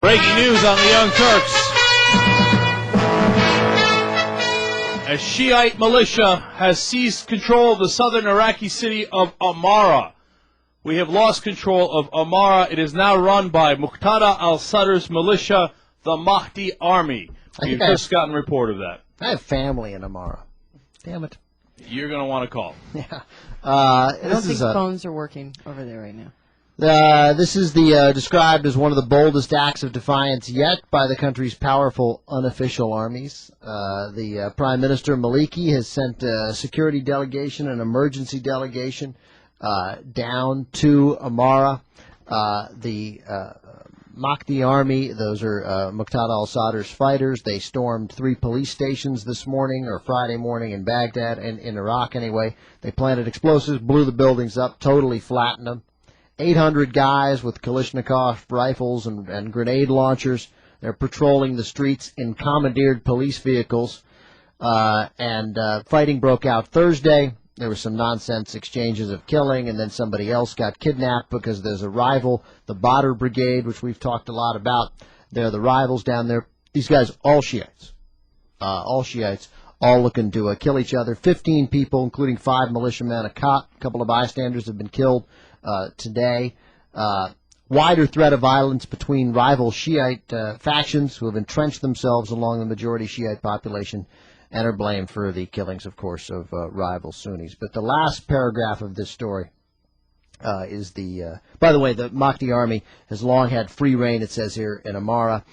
Breaking news on the Young Turks. A Shiite militia has seized control of the southern Iraqi city of Amarah. We have lost control of Amarah. It is now run by Muqtada al-Sadr's militia, the Mahdi Army. We've just gotten report of that. I have family in Amarah. Damn it. You're going to want to call. Yeah. I don't think phones are working over there right now. This is described as one of the boldest acts of defiance yet by the country's powerful unofficial armies. The Prime Minister Maliki has sent a security delegation, an emergency delegation, down to Amarah. The Mahdi Army, those are Muqtada al-Sadr's fighters. They stormed 3 police stations this morning, or Friday morning in Baghdad, in Iraq anyway. They planted explosives, blew the buildings up, totally flattened them. 800 guys with Kalashnikov rifles and grenade launchers. They're patrolling the streets in commandeered police vehicles. Fighting broke out Thursday. There were some nonsense exchanges of killing, and then somebody else got kidnapped because there's a rival, the Badr Brigade, which we've talked a lot about. They're the rivals down there. These guys, all Shiites, all looking to kill each other. 15 people, including 5 militiamen, a cop, a couple of bystanders have been killed today. Wider threat of violence between rival Shiite factions who have entrenched themselves along the majority Shiite population and are blamed for the killings, of course, of rival Sunnis. But the last paragraph of this story is the... by the way, the Mahdi Army has long had free reign, it says here, in Amarah.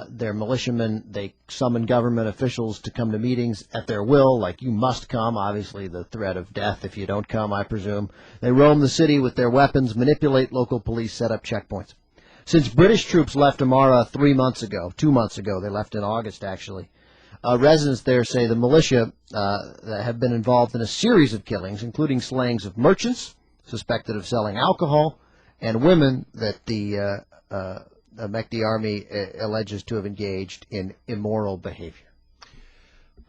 They're militiamen. They summon government officials to come to meetings at their will, like you must come, obviously the threat of death if you don't come, I presume. They roam the city with their weapons, manipulate local police, set up checkpoints. Since British troops left Amarah 2 months ago, they left in August, actually, residents there say the militia have been involved in a series of killings, including slayings of merchants suspected of selling alcohol and women that the Mahdi Army alleges to have engaged in immoral behavior.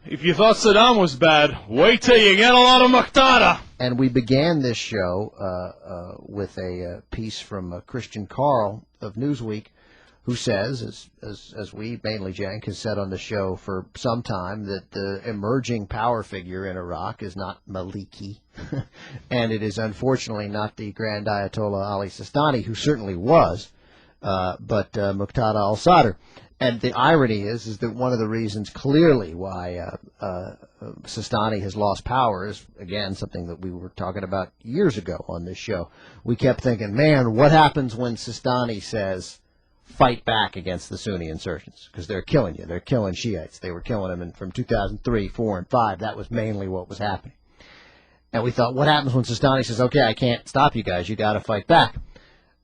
If you thought Saddam was bad, wait till you get a lot of Muqtada. And we began this show with a piece from Christian Carl of Newsweek, who says, as we, mainly Cenk, has said on the show for some time, that the emerging power figure in Iraq is not Maliki, and it is unfortunately not the Grand Ayatollah Ali Sistani, who certainly was, but Muqtada al-Sadr. And the irony is that one of the reasons clearly why Sistani has lost power is, again, something that we were talking about years ago on this show. We kept thinking, man, what happens when Sistani says, fight back against the Sunni insurgents, because they're killing you. They're killing Shiites. They were killing them from 2003, 4, and 5. That was mainly what was happening. And we thought, what happens when Sistani says, okay, I can't stop you guys. You got to fight back.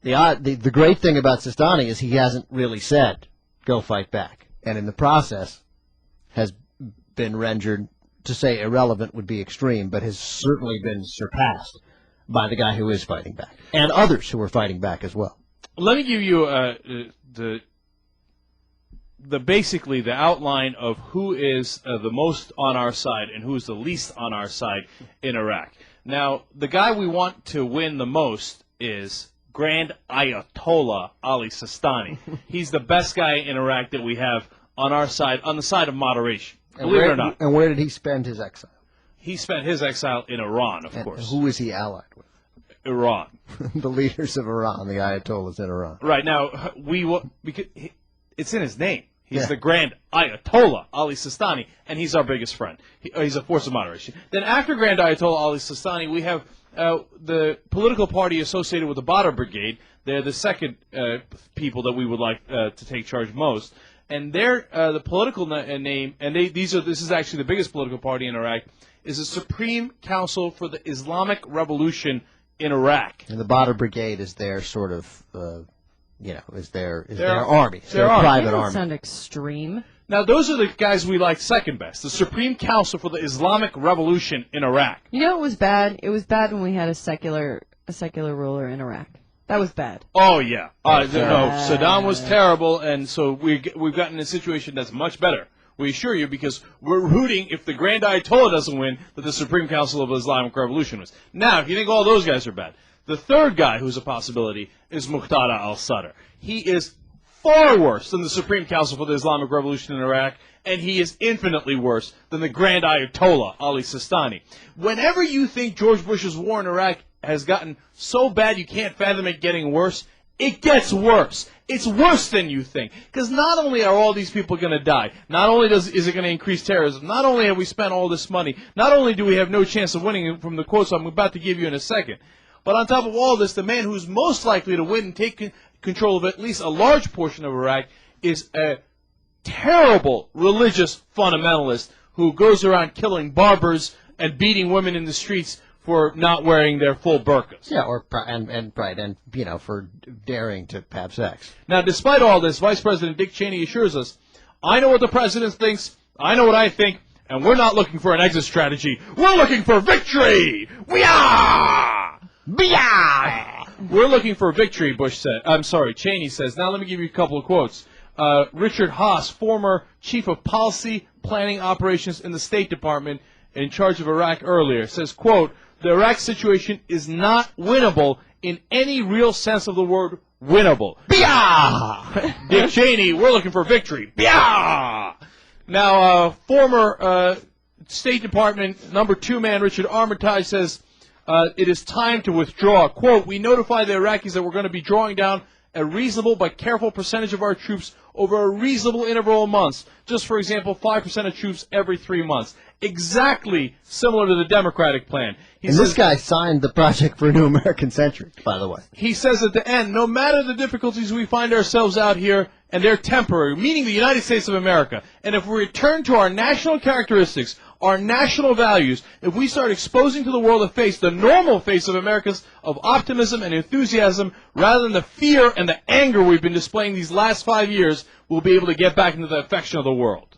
The great thing about Sistani is he hasn't really said, go fight back. And in the process has been rendered, to say irrelevant would be extreme, but has certainly been surpassed by the guy who is fighting back, and others who are fighting back as well. Let me give you basically the outline of who is the most on our side and who is the least on our side in Iraq. Now, the guy we want to win the most is Grand Ayatollah Ali Sistani. He's the best guy in Iraq that we have on our side, on the side of moderation. Believe it or not. And where did he spend his exile? He spent his exile in Iran, of course. Who is he allied with? Iran. The leaders of Iran, the Ayatollahs in Iran. Right. Now, because it's in his name. He's the Grand Ayatollah Ali Sistani, and he's our biggest friend. He's a force of moderation. Then after Grand Ayatollah Ali Sistani, we have the political party associated with the Badr Brigade. They're the second people that we would like to take charge most. And they're the political name, and this is actually the biggest political party in Iraq, is the Supreme Council for the Islamic Revolution in Iraq. And the Badr Brigade is their sort of, is their army. It's their private army. Sound extreme. Now, those are the guys we like second best. The Supreme Council for the Islamic Revolution in Iraq. You know, it was bad. It was bad when we had a secular ruler in Iraq. That was bad. Oh yeah. No, Saddam was terrible, and so we've gotten a situation that's much better. We assure you, because we're rooting, if the Grand Ayatollah doesn't win, that the Supreme Council of the Islamic Revolution wins. Now, if you think all those guys are bad, the third guy who's a possibility is Muqtada al-Sadr. He is far worse than the Supreme Council for the Islamic Revolution in Iraq, and he is infinitely worse than the Grand Ayatollah, Ali Sistani. Whenever you think George Bush's war in Iraq has gotten so bad you can't fathom it getting worse, it gets worse. It's worse than you think. Because not only are all these people going to die, not only is it going to increase terrorism, not only have we spent all this money, not only do we have no chance of winning from the quotes I'm about to give you in a second, but on top of all this, the man who's most likely to win and take control of at least a large portion of Iraq is a terrible religious fundamentalist who goes around killing barbers and beating women in the streets for not wearing their full burqas. Yeah, and for daring to have sex. Now, despite all this, Vice President Dick Cheney assures us, I know what the president thinks, I know what I think, and we're not looking for an exit strategy. We're looking for victory! We are! We're looking for victory, Cheney says. Now let me give you a couple of quotes. Richard Haas, former chief of policy planning operations in the State Department in charge of Iraq earlier, says, quote, the Iraq situation is not winnable in any real sense of the word winnable. Dick Cheney, we're looking for victory. Now, former State Department number 2 man Richard Armitage says, it is time to withdraw. Quote, we notify the Iraqis that we're going to be drawing down a reasonable but careful percentage of our troops over a reasonable interval of months. Just, for example, 5% of troops every 3 months. Exactly similar to the Democratic plan. This guy signed the Project for a New American Century, by the way. He says at the end, no matter the difficulties we find ourselves out here, and they're temporary, meaning the United States of America, and if we return to our national characteristics, our national values, if we start exposing to the world the normal face of Americans of optimism and enthusiasm, rather than the fear and the anger we've been displaying these last 5 years, we'll be able to get back into the affection of the world.